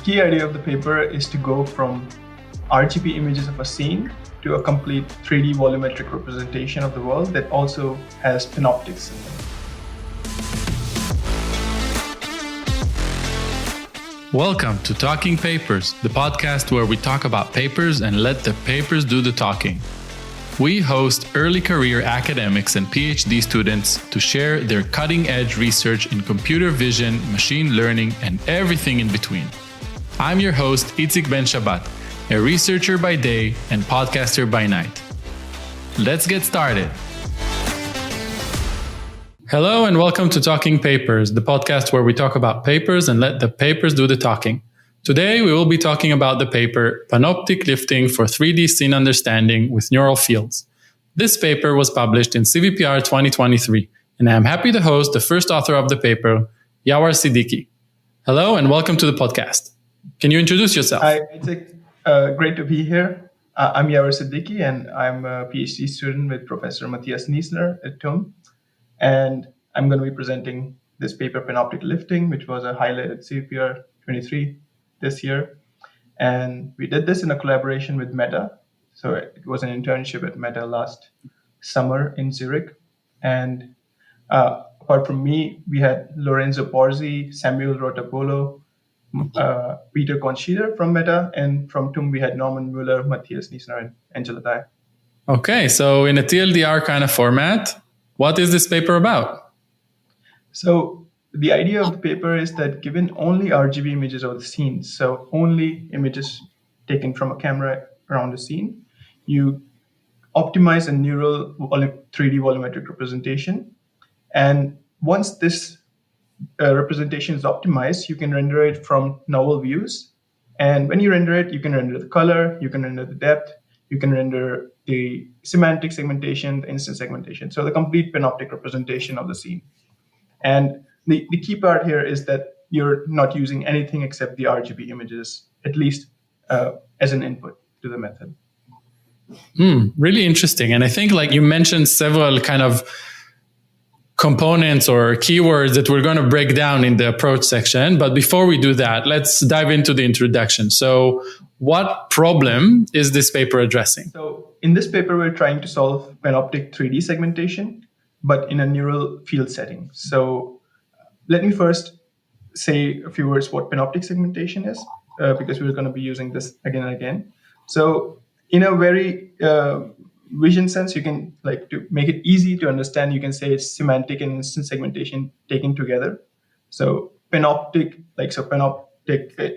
key idea of the paper is to go from RGB images of a scene to a complete 3D volumetric representation of the world that also has panoptics in them. Welcome to Talking Papers, the podcast where we talk about papers and let the papers do the talking. We host early career academics and PhD students to share their cutting-edge research in computer vision, machine learning, and everything in between. I'm your host, Itzik Ben Shabbat, a researcher by day and podcaster by night. Let's get started. Hello and welcome to Talking Papers, the podcast where we talk about papers and let the papers do the talking. Today, we will be talking about the paper Panoptic Lifting for 3D Scene Understanding with Neural Fields. This paper was published in CVPR 2023, and I am happy to host the first author of the paper, Yawar Siddiqui. Hello and welcome to the podcast. Can you introduce yourself? Hi, it's great to be here. I'm Yawar Siddiqui, and I'm a PhD student with Professor Matthias Niessner at TUM. And I'm going to be presenting this paper, Panoptic Lifting, which was a highlight at CVPR 23 this year. And we did this in a collaboration with Meta. So it was an internship at Meta last summer in Zurich. And apart from me, we had Lorenzo Borzi, Samuel Rotapolo, Peter Conchita from Meta, and from TUM we had Norman Mueller, Matthias Niessner, and Angela Dai. Okay, so in a TLDR kind of format, what is this paper about? So the idea of the paper is that given only RGB images of the scene, so only images taken from a camera around the scene, you optimize a neural 3D volumetric representation. And once this representation is optimized, you can render it from novel views. And when you render it, you can render the color, you can render the depth, you can render the semantic segmentation, the instance segmentation. So the complete panoptic representation of the scene. And the key part here is that you're not using anything except the RGB images, at least as an input to the method. Really interesting. And I think like you mentioned several kind of components or keywords that we're going to break down in the approach section. But before we do that, let's dive into the introduction. So what problem is this paper addressing? So in this paper, we're trying to solve panoptic 3D segmentation, but in a neural field setting. So let me first say a few words what panoptic segmentation is, because we're going to be using this again and again. So in a very vision sense, you can, like, to make it easy to understand, you can say it's semantic and instance segmentation taken together. So panoptic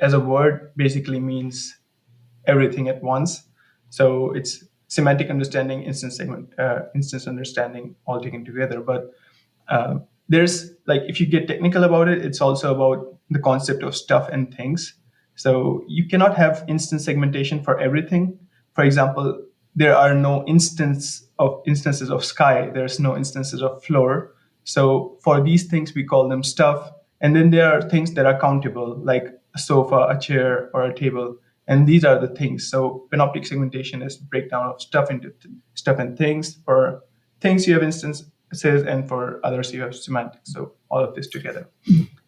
as a word basically means everything at once. So it's semantic understanding, instance understanding all taken together. But there's, like, if you get technical about it, it's also about the concept of stuff and things. So you cannot have instance segmentation for everything. For example, there are no instances of sky. There's no instances of floor. So for these things, we call them stuff. And then there are things that are countable, like a sofa, a chair, or a table. And these are the things. So panoptic segmentation is breakdown of stuff into stuff and things. For things, you have instances, and for others, you have semantics. So all of this together.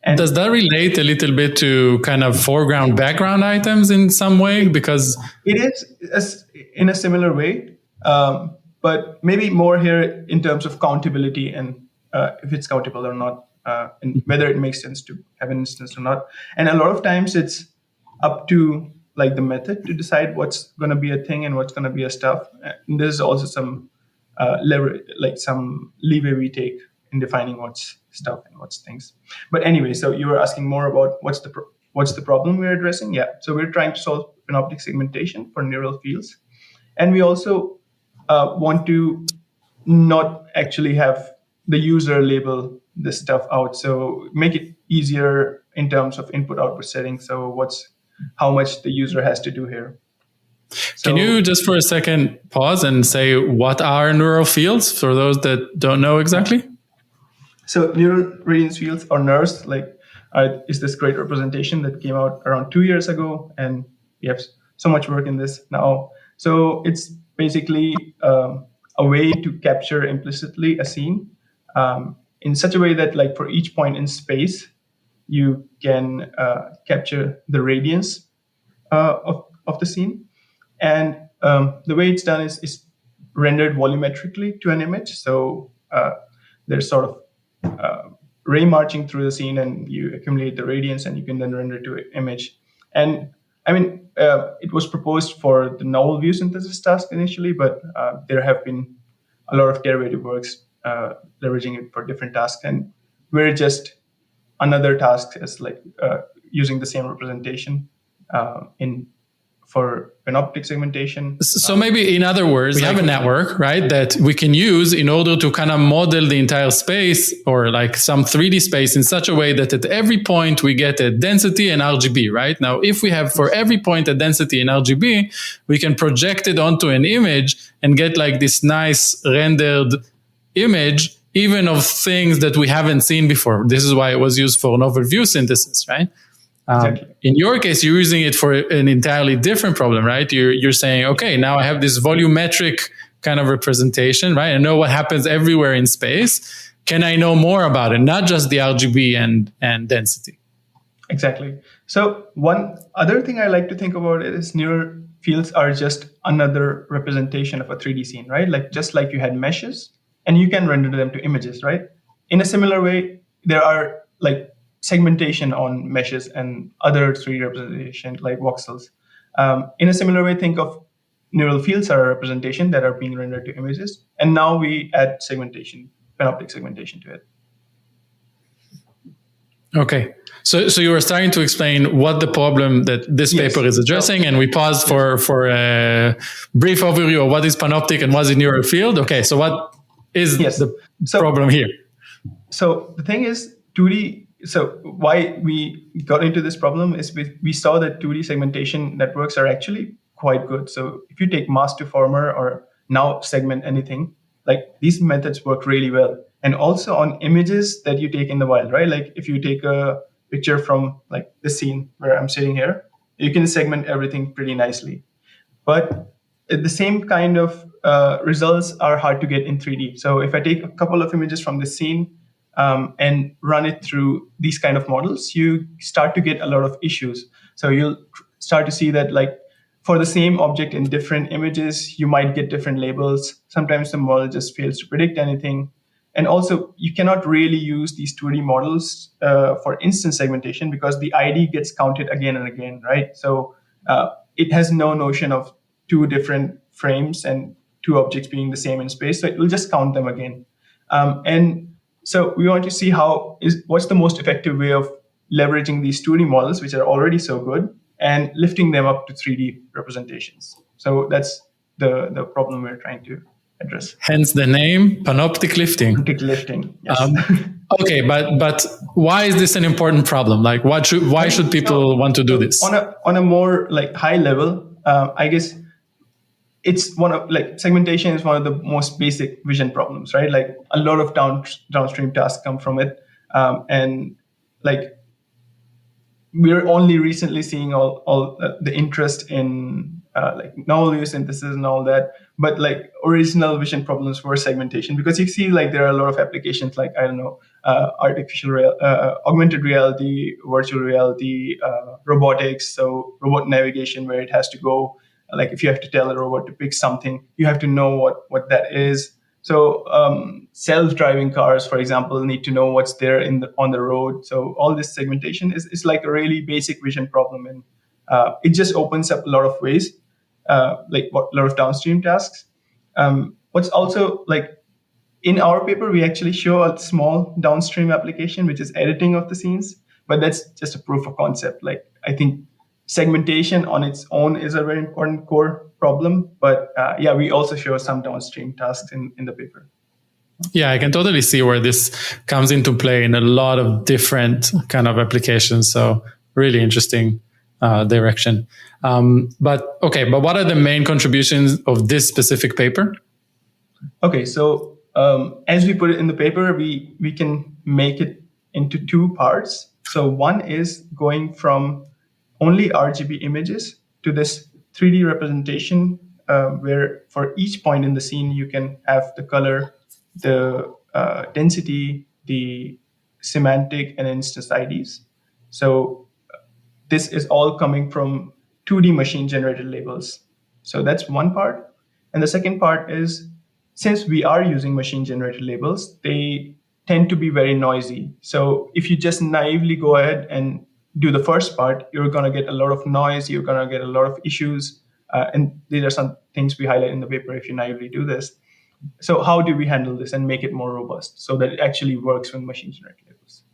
And does that relate a little bit to kind of foreground, background items in some way? Because it is in a similar way, but maybe more here in terms of countability and if it's countable or not, and whether it makes sense to have an instance or not. And a lot of times it's up to, like, the method to decide what's going to be a thing and what's going to be a stuff. And there's also some some leeway we take in defining what's stuff and what's things. But anyway, so you were asking more about what's the problem we're addressing. Yeah, so we're trying to solve panoptic segmentation for neural fields, and we also want to not actually have the user label this stuff out. So make it easier in terms of input-output settings. So how much the user has to do here. So, can you just for a second pause and say what are neural fields for those that don't know exactly? So neural radiance fields, or NERS, is this great representation that came out around 2 years ago, and we have so much work in this now. So it's basically a way to capture implicitly a scene in such a way that, like, for each point in space, you can capture the radiance of the scene. And the way it's done is rendered volumetrically to an image. So there's sort of ray marching through the scene, and you accumulate the radiance, and you can then render to an image. And I mean, it was proposed for the novel view synthesis task initially, but there have been a lot of derivative works leveraging it for different tasks. And we're just another task as like using the same representation in for panoptic segmentation. So maybe in other words, we have a network, right, that we can use in order to kind of model the entire space or like some 3D space in such a way that at every point we get a density and RGB, right? Now, if we have for every point a density and RGB, we can project it onto an image and get like this nice rendered image, even of things that we haven't seen before. This is why it was used for novel view synthesis, right? Exactly. In your case, you're using it for an entirely different problem, right? You're saying, okay, now I have this volumetric kind of representation, right? I know what happens everywhere in space. Can I know more about it? Not just the RGB and density. Exactly. So one other thing I like to think about is neural fields are just another representation of a 3D scene, right? Like just like you had meshes and you can render them to images, right? In a similar way, there are like segmentation on meshes and other 3D representation like voxels. In a similar way, think of neural fields are a representation that are being rendered to images. And now we add segmentation, panoptic segmentation to it. Okay. So you were starting to explain what the problem that this paper is addressing, and we paused for a brief overview of what is panoptic and what is neural field. Okay. So what is the problem here? So the thing is 2D. So why we got into this problem is we saw that 2D segmentation networks are actually quite good. So if you take mask to former or now segment anything, like these methods work really well. And also on images that you take in the wild, right? Like if you take a picture from like the scene where I'm sitting here, you can segment everything pretty nicely. But the same kind of results are hard to get in 3D. So if I take a couple of images from the scene, and run it through these kind of models, you start to get a lot of issues. So you'll start to see that like for the same object in different images, you might get different labels. Sometimes the model just fails to predict anything. And also you cannot really use these 2D models for instance segmentation because the ID gets counted again and again, right? So it has no notion of two different frames and two objects being the same in space. So it will just count them again. So we want to see what's the most effective way of leveraging these 2D models, which are already so good, and lifting them up to 3D representations. So that's the problem we're trying to address. Hence the name Panoptic Lifting. Panoptic Lifting, yes. Okay, but why is this an important problem? Like, why should people want to do this? On a more like high level, I guess it's one of like segmentation is one of the most basic vision problems, right? Like a lot of downstream tasks come from it, and like we're only recently seeing all the interest in like novel view synthesis and all that. But like original vision problems were segmentation because you see like there are a lot of applications like I don't know augmented reality, virtual reality, robotics, so robot navigation where it has to go. Like if you have to tell a robot to pick something, you have to know what that is. So self-driving cars, for example, need to know what's there on the road. So all this segmentation is like a really basic vision problem, and it just opens up a lot of ways, like a lot of downstream tasks. What's also like in our paper, we actually show a small downstream application, which is editing of the scenes, but that's just a proof of concept. Like I think segmentation on its own is a very important core problem, but we also show some downstream tasks in the paper. Yeah, I can totally see where this comes into play in a lot of different kind of applications. So really interesting direction. But what are the main contributions of this specific paper? Okay, so as we put it in the paper, we can make it into two parts. So one is going from only RGB images to this 3D representation where for each point in the scene, you can have the color, the density, the semantic and instance IDs. So this is all coming from 2D machine generated labels. So that's one part. And the second part is, since we are using machine generated labels, they tend to be very noisy. So if you just naively go ahead and do the first part, you're going to get a lot of noise, you're going to get a lot of issues. And these are some things we highlight in the paper if you naively do this. So how do we handle this and make it more robust so that it actually works with machine generated labels?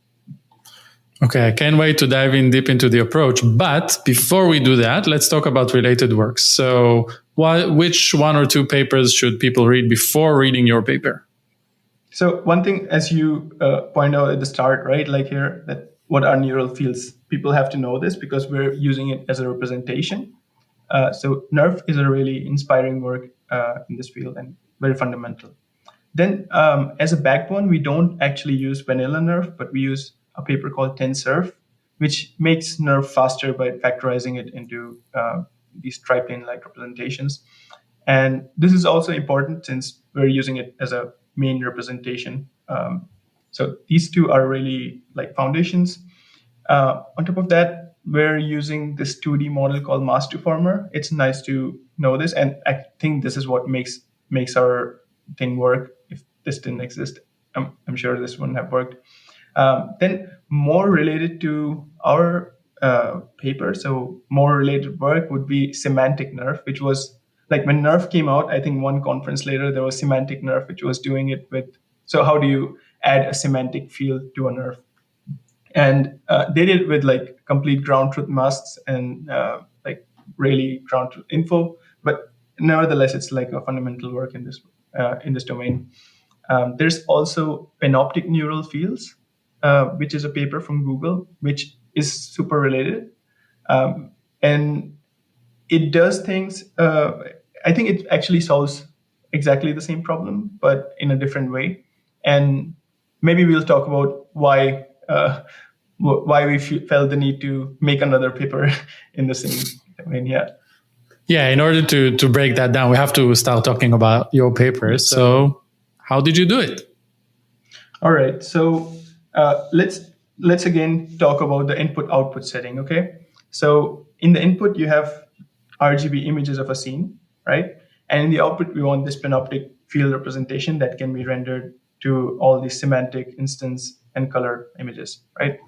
Okay, I can't wait to dive in deep into the approach. But before we do that, let's talk about related works. So which one or two papers should people read before reading your paper? So one thing, as you point out at the start, right, like here, that what are neural fields? People have to know this because we're using it as a representation. So NERF is a really inspiring work in this field and very fundamental. Then as a backbone, we don't actually use vanilla NERF, but we use a paper called TenSurf, which makes NERF faster by factorizing it into these triplane-like representations. And this is also important since we're using it as a main representation. So these two are really like foundations. On top of that, we're using this 2D model called Mass2Former. It's nice to know this, and I think this is what makes our thing work. If this didn't exist, I'm sure this wouldn't have worked. Then more related to our paper, so more related work would be semantic NERF, which was like when NERF came out, I think one conference later, there was semantic NERF, which was doing it with, so how do you add a semantic field to a NERF? And they did it with like complete ground truth masks and like really ground truth info. But nevertheless, it's like a fundamental work in this domain. There's also panoptic neural fields, which is a paper from Google, which is super related. And it does things, I think it actually solves exactly the same problem, but in a different way. And maybe we'll talk about why we felt the need to make another paper in the same domain. Yeah, in order to break that down, we have to start talking about your paper. So how did you do it? All right. So let's again talk about the input-output setting, okay? So in the input, you have RGB images of a scene, right? And in the output, we want this panoptic field representation that can be rendered to all these semantic, instance, and color images, right?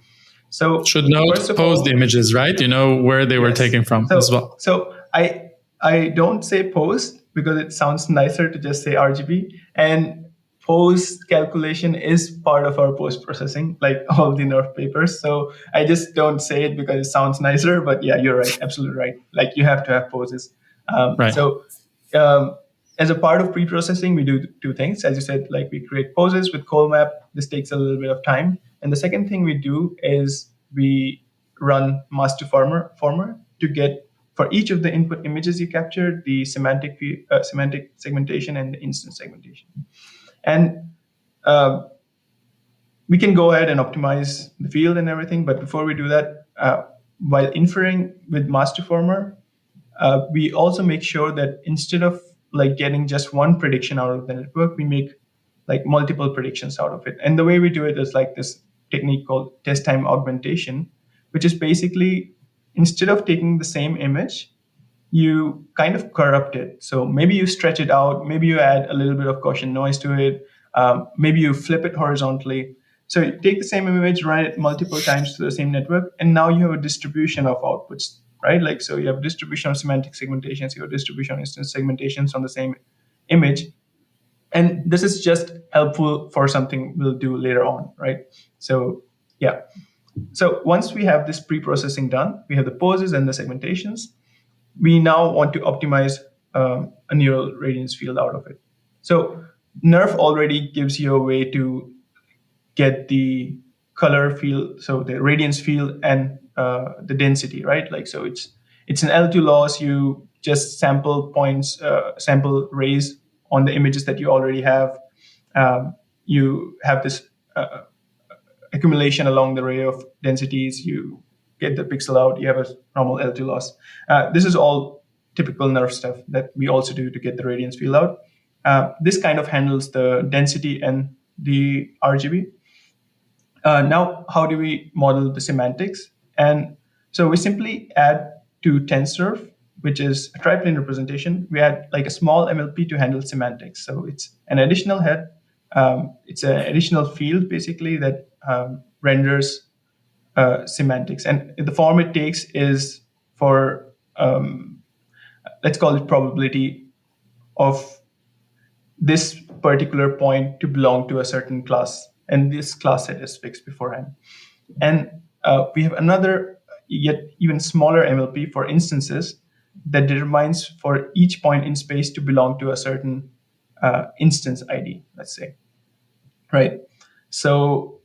So should note post the images, right? You know where they were taken from as well. So I don't say post because it sounds nicer to just say RGB. And post calculation is part of our post processing, like all the NERF papers. So I just don't say it because it sounds nicer. But yeah, you're right, absolutely right. Like you have to have poses. Right. So as a part of pre-processing, we do two things. As you said, like we create poses with Colmap. This takes a little bit of time. And the second thing we do is we run Mass2Former to get, for each of the input images you capture, the semantic segmentation and the instance segmentation. And we can go ahead and optimize the field and everything. But before we do that, while inferring with Mass2Former, we also make sure that instead of like getting just one prediction out of the network, we make like multiple predictions out of it. And the way we do it is like this technique called test time augmentation, which is basically instead of taking the same image, you kind of corrupt it. So maybe you stretch it out, maybe you add a little bit of Gaussian noise to it, maybe you flip it horizontally. So you take the same image, run it multiple times to the same network, and now you have a distribution of outputs, right? Like, so you have a distribution of semantic segmentations, you have a distribution of instance segmentations on the same image. And this is just helpful for something we'll do later on, right? So yeah. So once we have this pre-processing done, we have the poses and the segmentations, we now want to optimize a neural radiance field out of it. So NERF already gives you a way to get the color field, so the radiance field and the density, right? Like, so it's an L2 loss. You just sample points, sample rays on the images that you already have. You have this accumulation along the array of densities. You get the pixel out. You have a normal L2 loss. This is all typical NERF stuff that we also do to get the radiance field out. This kind of handles the density and the RGB. Now, how do we model the semantics? And so we simply add to TensorF, which is a triplane representation, we add like a small MLP to handle semantics. So it's an additional head. It's an additional field basically that renders semantics. And the form it takes is for, let's call it probability of this particular point to belong to a certain class. And this class set is fixed beforehand. And we have another yet even smaller MLP for instances that determines for each point in space to belong to a certain instance ID, let's say, right? So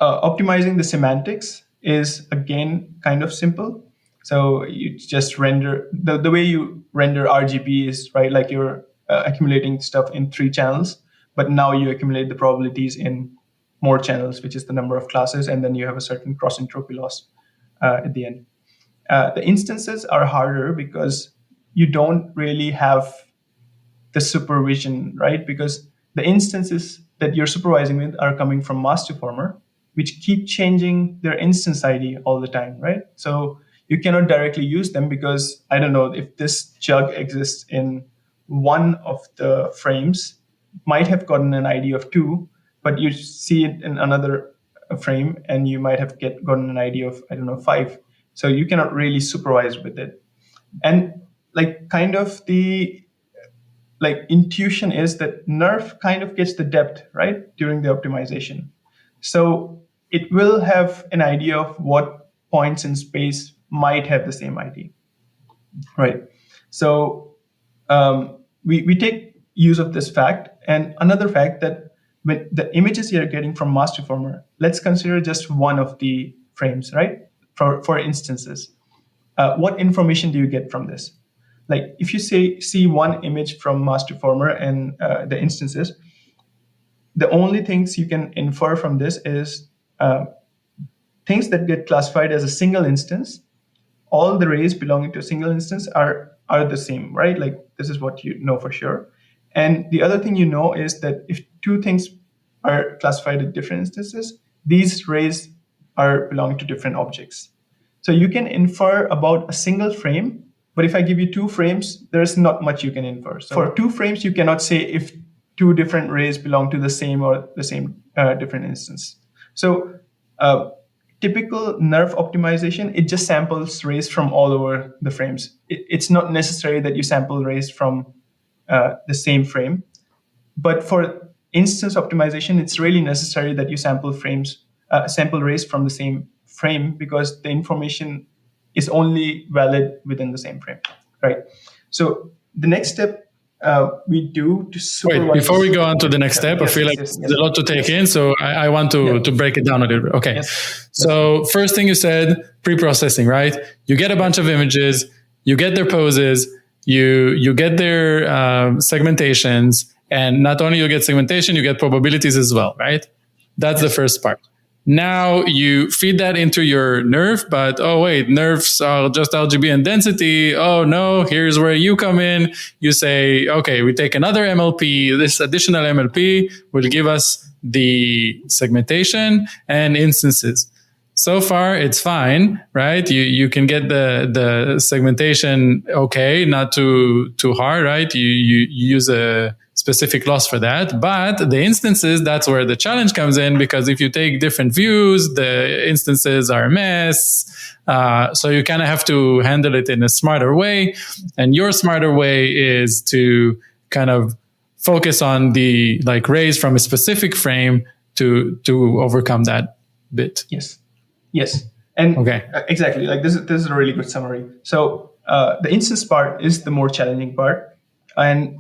optimizing the semantics is again kind of simple. So you just render, the way you render RGB is, right, like you're accumulating stuff in 3 channels, but now you accumulate the probabilities in more channels, which is the number of classes, and then you have a certain cross entropy loss at the end. The instances are harder because you don't really have the supervision, right? Because the instances that you're supervising with are coming from masterformer, which keep changing their instance ID all the time, right? So you cannot directly use them because, I don't know, if this jug exists in one of the frames, might have gotten an ID of 2, but you see it in another frame and you might have gotten an ID of, I don't know, 5. So you cannot really supervise with it. And like kind of the like intuition is that NERF kind of gets the depth, right, during the optimization. So it will have an idea of what points in space might have the same ID, right? So we take use of this fact. And another fact that when the images you're getting from masterformer, let's consider just one of the frames, right? For instances, what information do you get from this? Like if you see one image from masterformer and the instances, the only things you can infer from this is things that get classified as a single instance. All the rays belonging to a single instance are the same, right? Like this is what you know for sure. And the other thing you know is that if 2 things are classified as different instances, these rays are belonging to different objects. So you can infer about a single frame, but if I give you 2 frames, there's not much you can infer. So for 2 frames, you cannot say if 2 different rays belong to the same or the same different instance. So typical NERF optimization, it just samples rays from all over the frames. It's not necessary that you sample rays from the same frame. But for instance optimization, it's really necessary that you sample rays from the same frame because the information is only valid within the same frame, right? So the next step we do to supervise... Wait, before we go on to the next step, I feel like there's a lot to take in, so I want to break it down a little bit. Okay, so first thing you said, pre-processing, right? You get a bunch of images, you get their poses, you get their segmentations, and not only you get segmentation, you get probabilities as well, right? That's the first part. Now you feed that into your NERF, but oh wait, NERFs are just RGB and density. Oh no, here's where you come in. You say, okay, we take another MLP. This additional MLP will give us the segmentation and instances. So far, it's fine, right? You can get the segmentation okay, not too hard, right? You use a specific loss for that. But the instances, that's where the challenge comes in, because if you take different views, the instances are a mess. So you kind of have to handle it in a smarter way. And your smarter way is to kind of focus on the like rays from a specific frame to overcome that bit. Yes. And exactly, like this is a really good summary. So the instance part is the more challenging part. And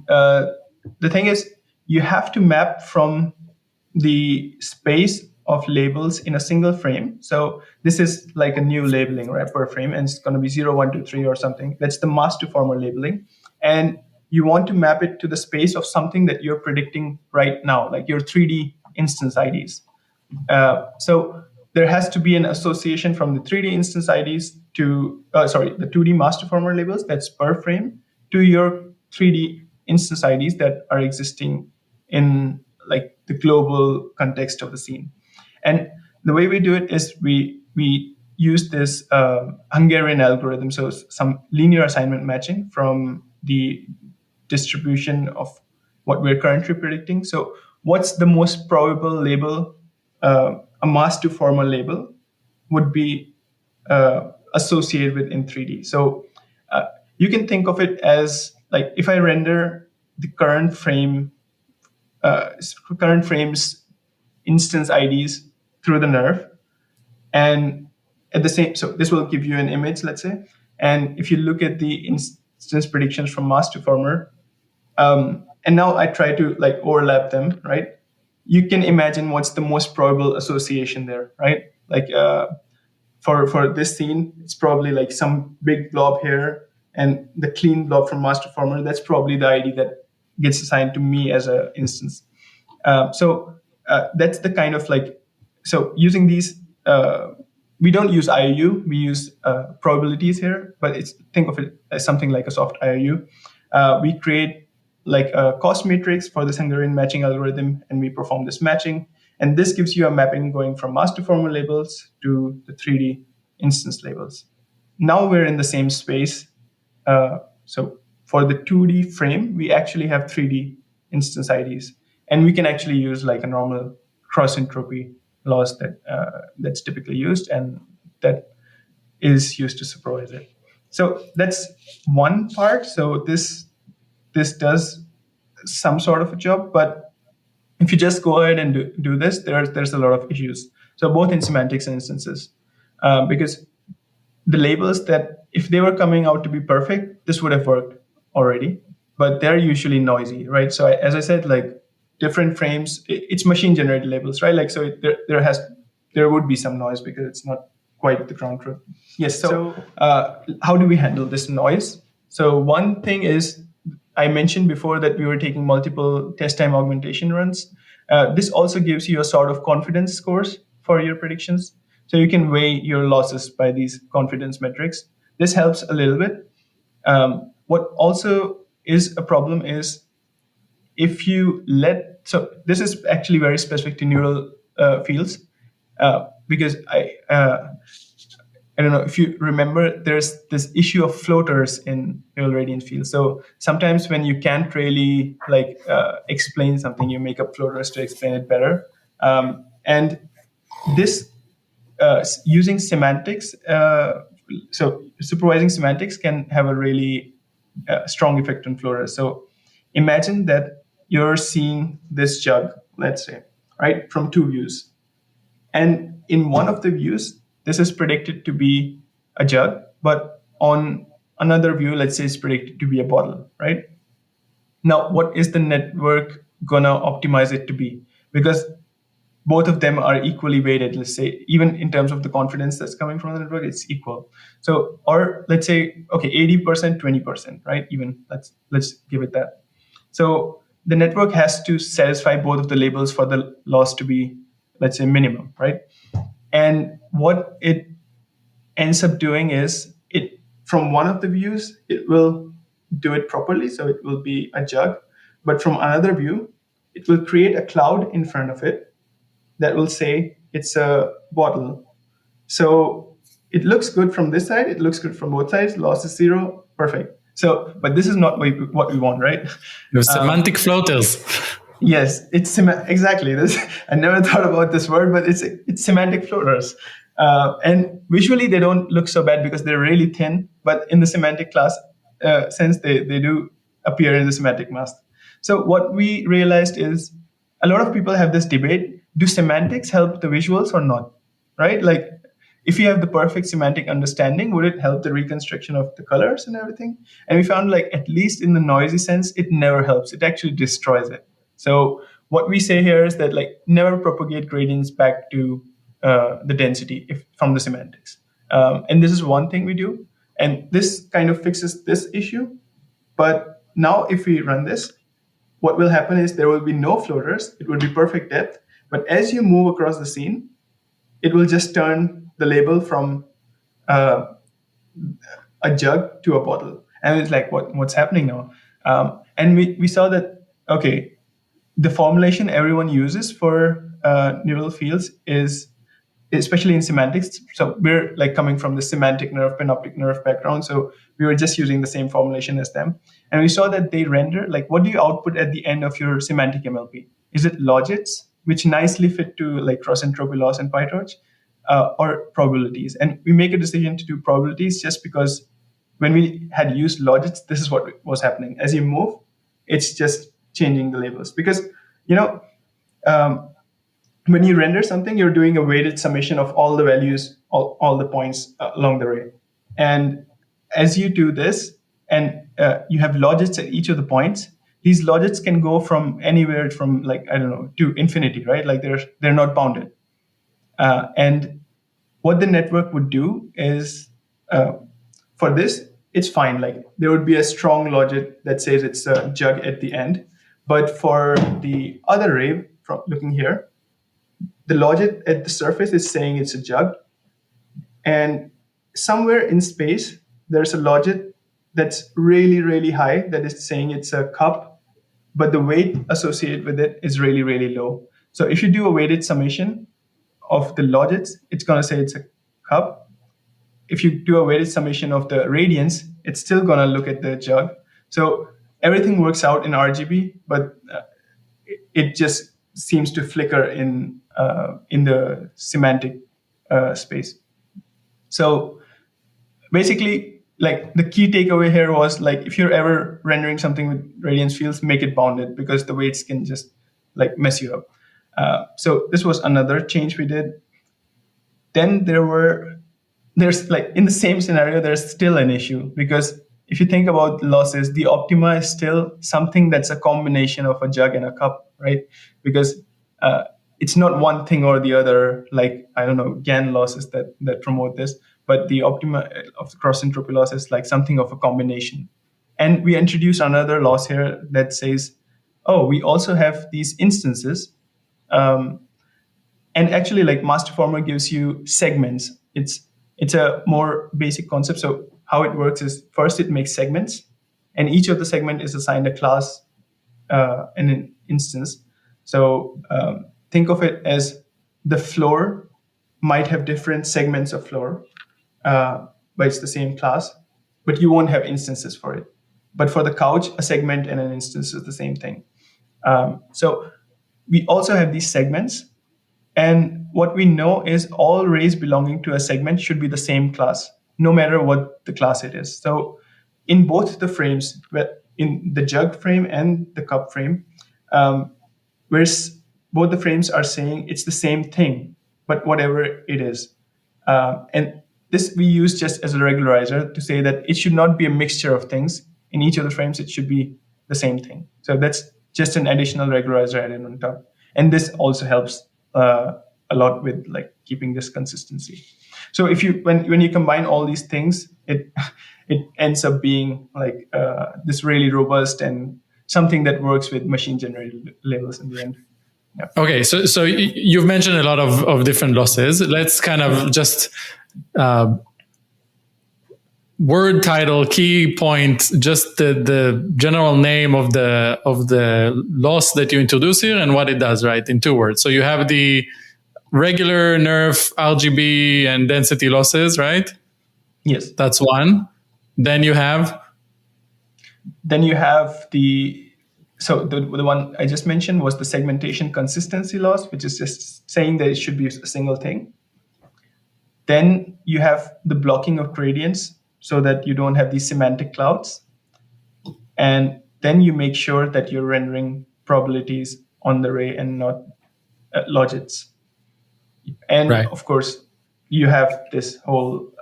the thing is, you have to map from the space of labels in a single frame. So this is like a new labeling, right, per frame, and it's going to be 0, 1, 2, 3 or something. That's the masterformer labeling. And you want to map it to the space of something that you're predicting right now, like your 3D instance IDs. So there has to be an association from the 3D instance IDs to, the 2D masterformer labels, that's per frame, to your 3D instance IDs that are existing in like the global context of the scene. And the way we do it is we used this Hungarian algorithm, so some linear assignment matching from the distribution of what we're currently predicting. So what's the most probable label, a mass to formal label would be associated with in 3D. So you can think of it as like if I render the current frame's instance IDs through the nerve, and at the same, so this will give you an image, let's say, and if you look at the instance predictions from mass to former, and now I try to like overlap them, right? You can imagine what's the most probable association there, right? Like for this scene, it's probably like some big blob here, and the clean blob from master former. That's probably the ID that gets assigned to me as an instance. So that's the kind of like, so using these, we don't use IOU, we use probabilities here, but think of it as something like a soft IOU. We create like a cost matrix for this Hungarian matching algorithm, and we perform this matching. And this gives you a mapping going from master formal labels to the 3D instance labels. Now we're in the same space. So for the 2D frame, we actually have 3D instance IDs. And we can actually use like a normal cross entropy laws that's typically used, and that is used to supervise it. So that's one part. So this does some sort of a job, but if you just go ahead and do this, there's a lot of issues. So both in semantics and instances, because the labels that if they were coming out to be perfect, this would have worked already, but they're usually noisy, right? So as I said, like different frames, it's machine generated labels, right? Like, so there would be some noise because it's not quite the ground truth. Yes. So how do we handle this noise? So one thing is, I mentioned before that we were taking multiple test time augmentation runs. This also gives you a sort of confidence scores for your predictions. So you can weigh your losses by these confidence metrics. This helps a little bit. What also is a problem is if you so this is actually very specific to neural fields, because I don't know if you remember, there's this issue of floaters in neural radiance fields. So sometimes when you can't really like explain something, you make up floaters to explain it better. And this using semantics, so supervising semantics can have a really strong effect on floaters. So imagine that you're seeing this jug, let's say, right, from two views. And in one of the views, this is predicted to be a jug, but on another view, let's say it's predicted to be a bottle, right? Now, what is the network gonna optimize it to be? Because both of them are equally weighted, let's say, even in terms of the confidence that's coming from the network, it's equal. So, or let's say, okay, 80%, 20%, right? Even let's give it that. So the network has to satisfy both of the labels for the loss to be, let's say, minimum, right? And what it ends up doing is from one of the views, it will do it properly. So it will be a jug, but from another view, it will create a cloud in front of it that will say it's a bottle. So it looks good from this side. It looks good from both sides. Loss is 0. Perfect. So, but this is not what we want, right? Semantic floaters. Yes, it's exactly this. I never thought about this word, but it's semantic floaters. And visually, they don't look so bad because they're really thin. But in the semantic class sense, they do appear in the semantic mask. So what we realized is a lot of people have this debate: do semantics help the visuals or not? Right? Like, if you have the perfect semantic understanding, would it help the reconstruction of the colors and everything? And we found, like, at least in the noisy sense, it never helps. It actually destroys it. So what we say here is that, like, never propagate gradients back to the density from the semantics. And this is one thing we do. And this kind of fixes this issue. But now if we run this, what will happen is there will be no floaters. It will be perfect depth. But as you move across the scene, it will just turn the label from a jug to a bottle. And it's like, what's happening now? And we saw that, okay, the formulation everyone uses for neural fields is especially in semantics. So we're like coming from the semantic nerve, panoptic nerve background. So we were just using the same formulation as them. And we saw that they render, like, what do you output at the end of your semantic MLP? Is it logits, which nicely fit to like cross entropy loss and PyTorch, or probabilities? And we make a decision to do probabilities just because when we had used logits, this is what was happening. As you move, it's just changing the labels. Because, when you render something, you're doing a weighted summation of all the values, all the points along the array. And as you do this, and you have logits at each of the points, these logits can go from anywhere from like, I don't know, to infinity, right? Like they're not bounded. And what the network would do is, for this, it's fine. Like there would be a strong logit that says it's a jug at the end. But for the other array, from looking here, the logit at the surface is saying it's a jug. And somewhere in space, there's a logit that's really, really high that is saying it's a cup, but the weight associated with it is really, really low. So if you do a weighted summation of the logits, it's going to say it's a cup. If you do a weighted summation of the radians, it's still going to look at the jug. So everything works out in RGB, but it just seems to flicker in the semantic space. So basically, like the key takeaway here was like, if you're ever rendering something with radiance fields, make it bounded because the weights can just like mess you up. So this was another change we did. Then there's like in the same scenario, there's still an issue because if you think about losses, the optima is still something that's a combination of a jug and a cup, right? Because it's not one thing or the other, like, I don't know, GAN losses that promote this, but the optima of the cross entropy loss is like something of a combination. And we introduce another loss here that says, oh, we also have these instances. And actually, like Masterformer gives you segments. It's a more basic concept. So how it works is first it makes segments, and each of the segment is assigned a class and an instance. So think of it as the floor might have different segments of floor, but it's the same class, but you won't have instances for it. But for the couch, a segment and an instance is the same thing. So we also have these segments. And what we know is all arrays belonging to a segment should be the same class, no matter what the class it is. So in both the frames, in the jug frame and the cup frame, whereas both the frames are saying it's the same thing, but whatever it is. And this we use just as a regularizer to say that it should not be a mixture of things. In each of the frames, it should be the same thing. So that's just an additional regularizer added on top. And this also helps a lot with like keeping this consistency. So if you when you combine all these things, it ends up being like this really robust and something that works with machine generated labels in the end. Yeah. Okay, so you've mentioned a lot of different losses. Let's kind of just word title, key point, just the general name of the loss that you introduce here and what it does, right? In 2 words. So you have the regular nerve, RGB, and density losses, right? Yes. That's one. Then you have so the one I just mentioned was the segmentation consistency loss, which is just saying that it should be a single thing. Then you have the blocking of gradients so that you don't have these semantic clouds. And then you make sure that you're rendering probabilities on the array and not logits. And right. Of course, you have this whole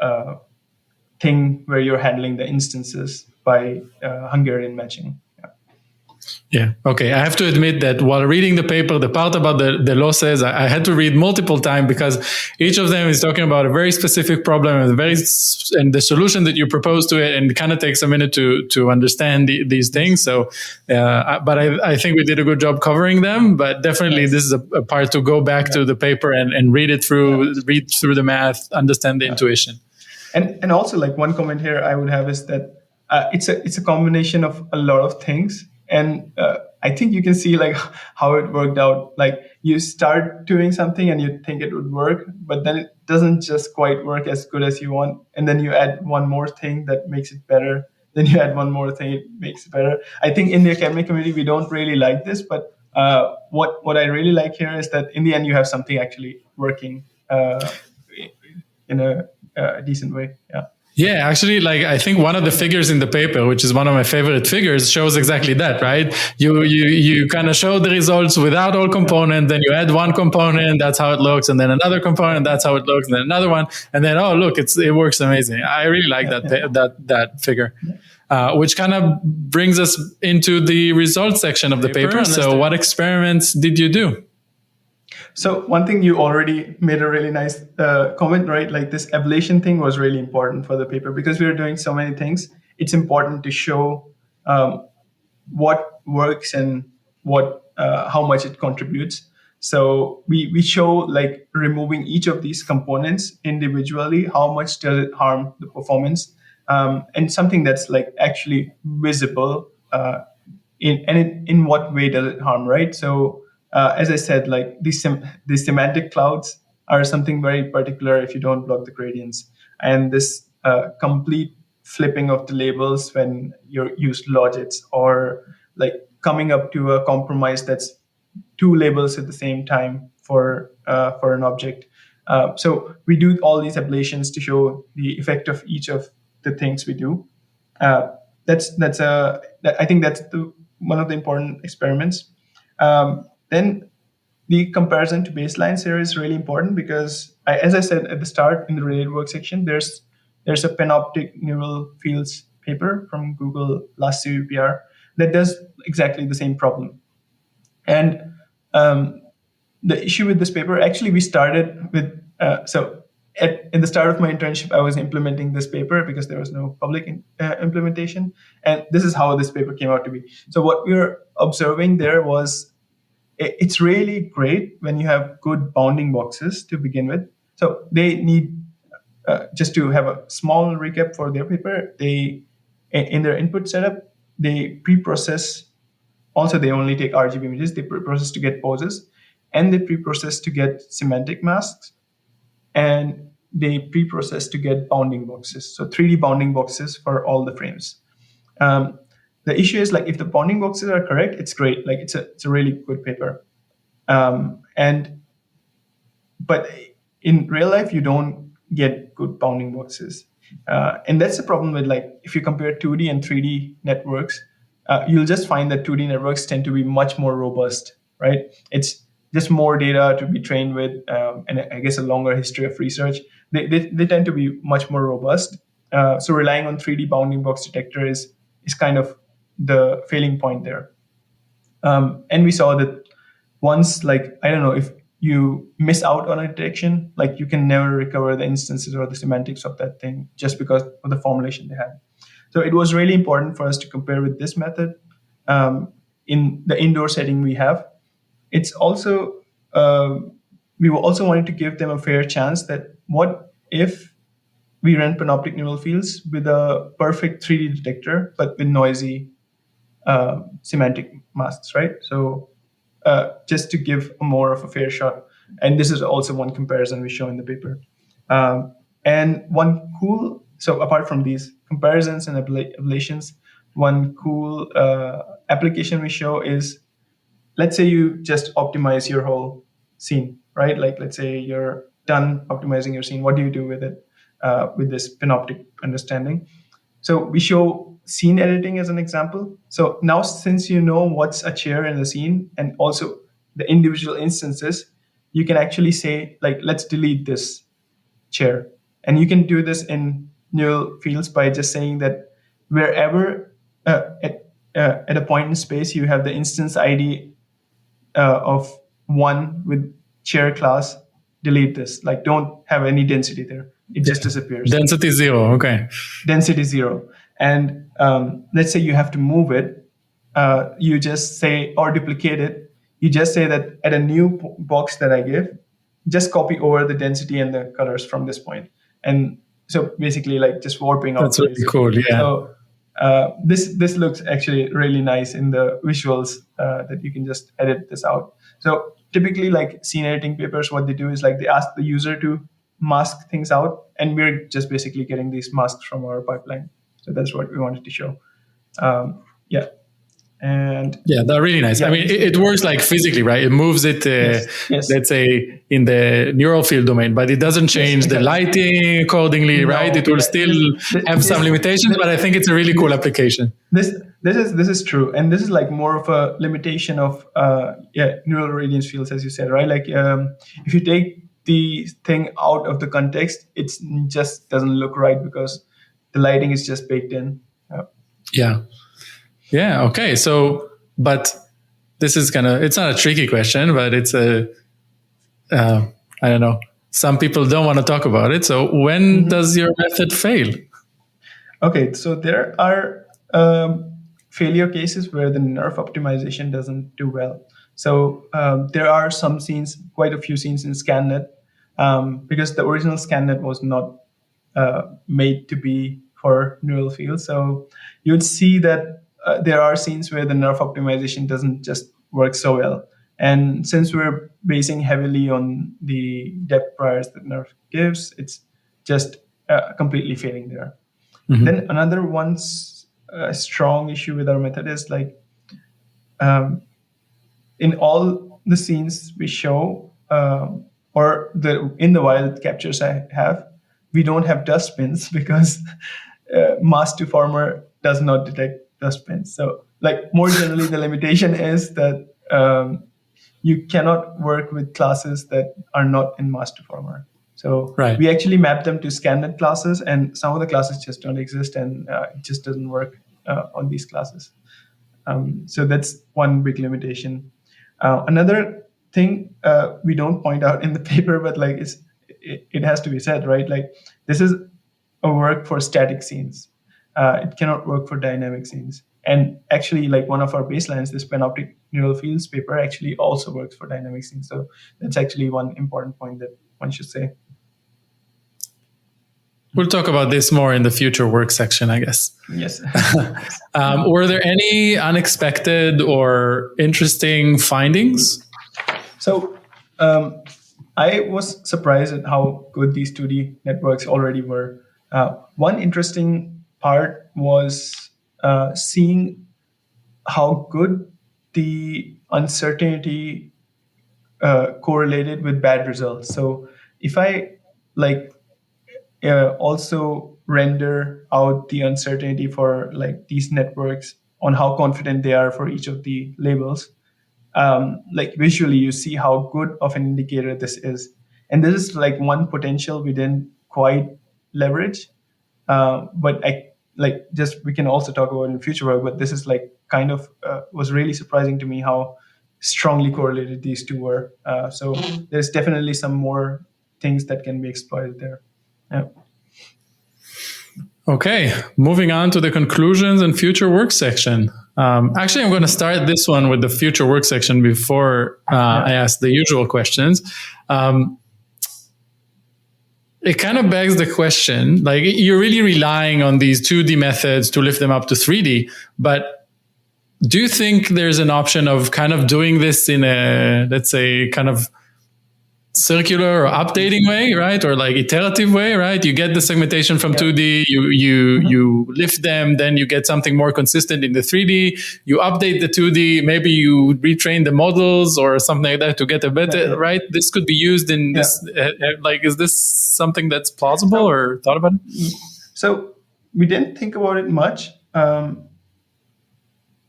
thing where you're handling the instances by Hungarian matching. Yeah. Okay. I have to admit that while reading the paper, the part about the losses, I had to read multiple times because each of them is talking about a very specific problem and the solution that you propose to it, and it kind of takes a minute to understand these things. So, but I think we did a good job covering them. But definitely, this is a part to go back to the paper and read it through, read through the math, understand the intuition. And also, like one comment here I would have is that it's a combination of a lot of things. And I think you can see like how it worked out. Like you start doing something and you think it would work, but then it doesn't just quite work as good as you want. And then you add one more thing that makes it better. Then you add one more thing, it makes it better. I think in the academic community, we don't really like this, but what I really like here is that in the end, you have something actually working in a decent way. Yeah. Yeah, actually, like I think one of the figures in the paper, which is one of my favorite figures, shows exactly that, right? You kind of show the results without all component, then you add one component, that's how it looks, and then another component, that's how it looks, and then another one, and then oh look, it works amazing. I really like that figure. Which kind of brings us into the results section of the paper. So what experiments did you do? So one thing, you already made a really nice comment, right? Like this ablation thing was really important for the paper because we were doing so many things. It's important to show what works and how much it contributes. So we show like removing each of these components individually, how much does it harm the performance, and something that's like actually visible in what way does it harm, right? So as I said, like these semantic clouds are something very particular if you don't block the gradients, and this complete flipping of the labels when you use logits, or like coming up to a compromise that's two labels at the same time for an object. So we do all these ablations to show the effect of each of the things we do. I think that's one of the important experiments. Then the comparison to baselines here is really important because, as I said at the start in the related work section, there's a Panoptic neural fields paper from Google last CVPR that does exactly the same problem. And the issue with this paper, actually, we started with in the start of my internship, I was implementing this paper because there was no public implementation, and this is how this paper came out to be. So what we were observing there was, it's really great when you have good bounding boxes to begin with. So they need, just to have a small recap for their paper, in their input setup, they pre-process. Also, they only take RGB images. They pre-process to get poses, and they pre-process to get semantic masks, and they pre-process to get bounding boxes. So 3D bounding boxes for all the frames. The issue is, like, if the bounding boxes are correct, it's great. Like, it's a really good paper. But in real life, you don't get good bounding boxes. And that's the problem with, like, if you compare 2D and 3D networks, you'll just find that 2D networks tend to be much more robust, right? It's just more data to be trained with, and I guess a longer history of research. They tend to be much more robust. So relying on 3D bounding box detector is kind of the failing point there. And we saw that once, like, I don't know, if you miss out on a detection, like, you can never recover the instances or the semantics of that thing just because of the formulation they had. So it was really important for us to compare with this method in the indoor setting we have. It's also, we also wanted to give them a fair chance that what if we ran Panoptic neural fields with a perfect 3D detector, but with noisy semantic masks, right? So just to give more of a fair shot. And this is also one comparison we show in the paper. And one cool, so apart from these comparisons and ablations, one cool application we show is, let's say you just optimize your whole scene, right? Like, let's say you're done optimizing your scene. What do you do with it, with this Panoptic understanding? So we show scene editing as an example. So now, since you know what's a chair in the scene and also the individual instances, you can actually say, like, let's delete this chair. And you can do this in neural fields by just saying that wherever at a point in space you have the instance ID of 1 with chair class, delete this. Like, don't have any density there. It just disappears. Density 0, okay. Density 0. And let's say you have to move it. You just say, or duplicate it. You just say that at a new box that I give, just copy over the density and the colors from this point. And so basically, like, just warping. That's really cool, yeah. So This looks actually really nice in the visuals that you can just edit this out. So typically, like scene editing papers, what they do is like they ask the user to mask things out, and we're just basically getting these masks from our pipeline. So that's what we wanted to show. Yeah. And yeah, they're really nice. Yeah. I mean, it works like physically, right? It moves it, Yes. let's say, in the neural field domain, but it doesn't change the lighting accordingly, right? It will still have some limitations, but I think it's a really cool application. This is true, and this is like more of a limitation of neural radiance fields, as you said, right? Like if you take the thing out of the context, it just doesn't look right because the lighting is just baked in. Yeah. Okay. So, but this is it's not a tricky question, but it's I don't know. Some people don't want to talk about it. So when does your method fail? Okay. So there are failure cases where the nerf optimization doesn't do well. So there are some scenes, quite a few scenes in ScanNet, because the original ScanNet was not made to be for neural fields. So you'd see that there are scenes where the nerf optimization doesn't just work so well. And since we're basing heavily on the depth priors that nerf gives, it's just completely failing there. Then another strong issue with our method is like in all the scenes we show or in the wild captures I have, we don't have dustbins because mass to former does not detect dustbins. So like more generally, the limitation is that you cannot work with classes that are not in mass to former. So we actually map them to ScanNet classes, and some of the classes just don't exist, and it just doesn't work on these classes. So that's one big limitation. Another thing we don't point out in the paper, but like it has to be said, right? Like this is a work for static scenes. It cannot work for dynamic scenes. And actually, like one of our baselines, this Panoptic Neural Fields paper actually also works for dynamic scenes. So that's actually one important point that one should say. We'll talk about this more in the future work section, I guess. Yes. Were there any unexpected or interesting findings? So I was surprised at how good these 2D networks already were. One interesting part was seeing how good the uncertainty correlated with bad results. So if I also render out the uncertainty for like these networks on how confident they are for each of the labels, like visually you see how good of an indicator this is. And this is like one potential we didn't quite leverage, but we can also talk about it in future work, but this is like kind of was really surprising to me how strongly correlated these two were. So there's definitely some more things that can be exploited there. Yeah. Okay, moving on to the conclusions and future work section. Actually, I'm going to start this one with the future work section before I ask the usual questions. It kind of begs the question, like you're really relying on these 2D methods to lift them up to 3D, but do you think there's an option of kind of doing this in a, let's say, kind of circular or updating way, right? Or like iterative way, right? You get the segmentation from 2D, you lift them, then you get something more consistent in the 3D, you update the 2D, maybe you retrain the models or something like that to get a better, right? This could be used in this, is this something that's plausible or thought about it? So we didn't think about it much,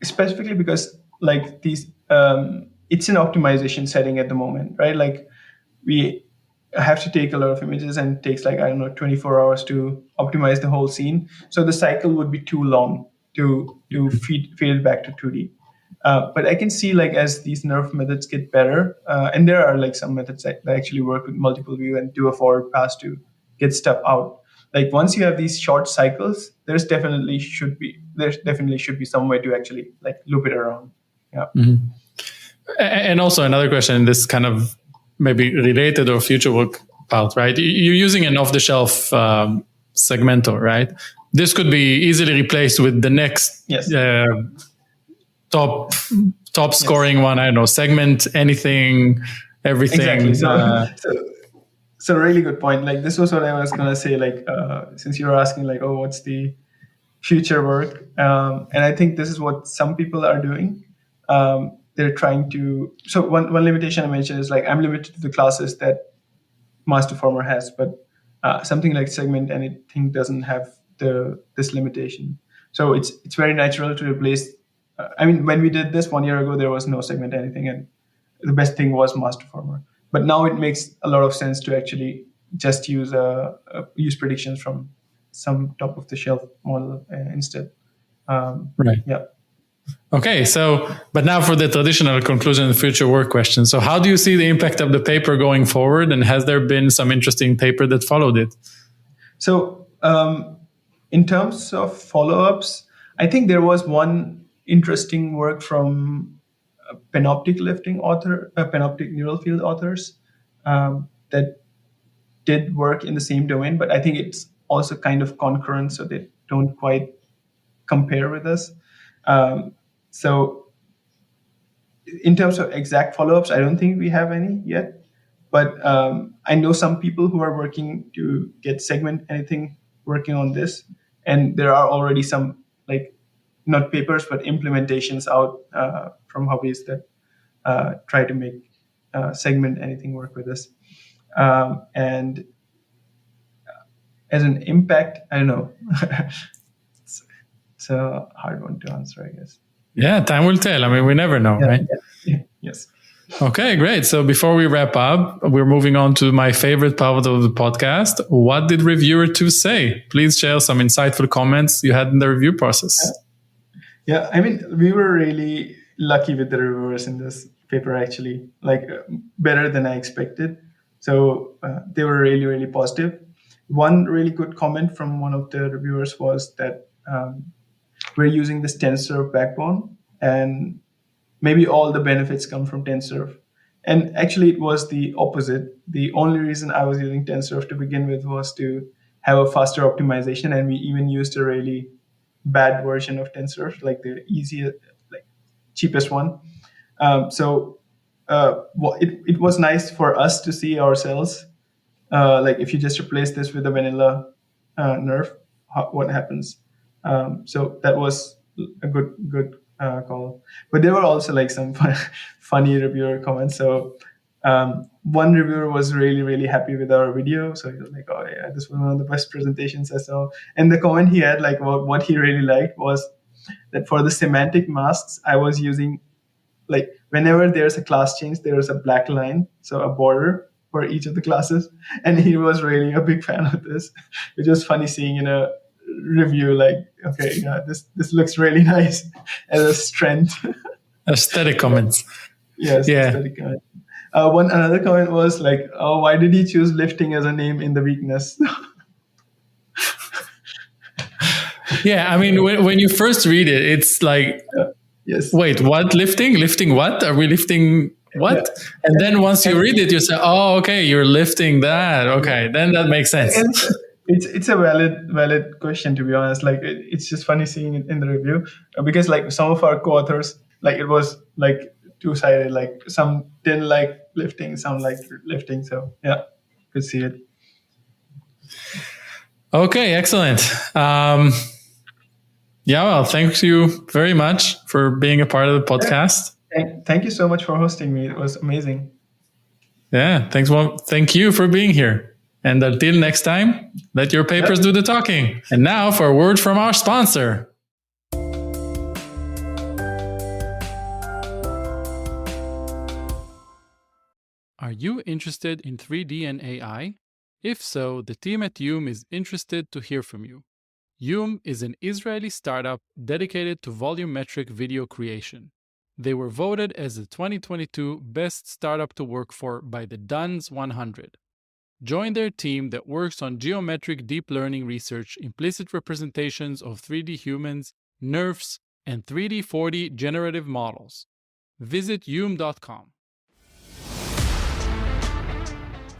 specifically because like these, it's an optimization setting at the moment, right? Like we have to take a lot of images and it takes 24 hours to optimize the whole scene. So the cycle would be too long to feed it back to 2D. But I can see as these nerf methods get better, and there are some methods that actually work with multiple view and do a forward pass to get stuff out. Once you have these short cycles, there definitely should be some way to actually loop it around. Yeah. Mm-hmm. And also another question, this kind of maybe related or future work part, right? You're using an off-the-shelf segmentor, right? this could be easily replaced with the next Yes. Top scoring one. I don't know, segment anything, everything. Exactly. So really good point. Like this was what I was gonna say. Like since you were asking, like, oh, what's the future work? And I think this is what some people are doing. They're trying to. So one limitation I mentioned is like I'm limited to the classes that Master Former has, but something like segment anything doesn't have this limitation. So it's very natural to replace. I mean, when we did this 1 year ago, there was no segment anything, and the best thing was Master Former. But now it makes a lot of sense to actually just use predictions from some top of the shelf model instead. Right. Yeah. Okay, so, but now for the traditional conclusion and future work question. So how do you see the impact of the paper going forward? And has there been some interesting paper that followed it? So in terms of follow-ups, I think there was one interesting work from Panoptic Lifting Panoptic neural field authors that did work in the same domain, but I think it's also kind of concurrent, so they don't quite compare with us. So in terms of exact follow-ups, I don't think we have any yet, but I know some people who are working to get segment anything working on this, and there are already some, like, not papers, but implementations out from hobbies that try to make segment anything work with this. And as an impact, I don't know. It's a hard one to answer, I guess. Yeah, time will tell. I mean, we never know, right? Yeah. Yes. Okay, great. So before we wrap up, we're moving on to my favorite part of the podcast. What did reviewer 2 say? Please share some insightful comments you had in the review process. Yeah, I mean, we were really lucky with the reviewers in this paper, actually, like better than I expected. So they were really, really positive. One really good comment from one of the reviewers was that we're using this TensorFlow backbone, and maybe all the benefits come from TensorFlow. And actually, it was the opposite. The only reason I was using TensorFlow to begin with was to have a faster optimization, and we even used a really bad version of TensorFlow, like the easiest, like cheapest one. So it was nice for us to see ourselves. Like if you just replace this with a vanilla nerf, what happens? So that was a good call. But there were also like some funny reviewer comments. So one reviewer was really, really happy with our video. So he was like, oh yeah, this was one of the best presentations I saw. And the comment he had, like what he really liked was that for the semantic masks, I was using, like, whenever there's a class change, there's a black line, so a border for each of the classes. And he was really a big fan of this. It was funny seeing in a review, like, okay, yeah, this looks really nice as a strength. Aesthetic comments. Yes, yeah. Aesthetic comment. Another comment was like, oh, why did he choose lifting as a name in the weakness? Yeah, I mean, when you first read it, it's like, yes. Wait, what? Lifting what? Are we lifting what? Yeah. And then once you read it, you say, oh, okay, you're lifting that. Okay, then that makes sense. It's a valid question, to be honest. Like it's just funny seeing it in the review because like some of our co-authors, like it was like two-sided. Like some didn't like lifting, some liked lifting. So yeah, could see it. Okay, excellent. Yeah, well, thank you very much for being a part of the podcast. Thank you so much for hosting me. It was amazing. Yeah, thanks. Well, thank you for being here. And until next time, let your papers do the talking. And now for a word from our sponsor. Are you interested in 3D and AI? If so, the team at Yum is interested to hear from you. Yum is an Israeli startup dedicated to volumetric video creation. They were voted as the 2022 Best Startup to Work For by the Duns 100. Join their team that works on geometric deep learning research, implicit representations of 3D humans, nerves, and 3D 4D generative models. Visit yum.com.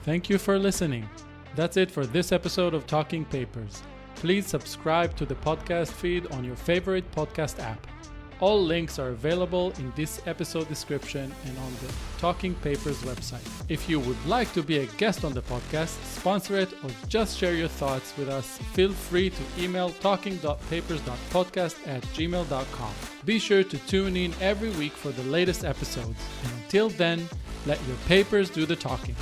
Thank you for listening. That's it for this episode of Talking Papers. please subscribe to the podcast feed on your favorite podcast app. All links are available in this episode description and on the Talking Papers website. If you would like to be a guest on the podcast, sponsor it, or just share your thoughts with us, feel free to email talking.papers.podcast@gmail.com. Be sure to tune in every week for the latest episodes. And until then, let your papers do the talking.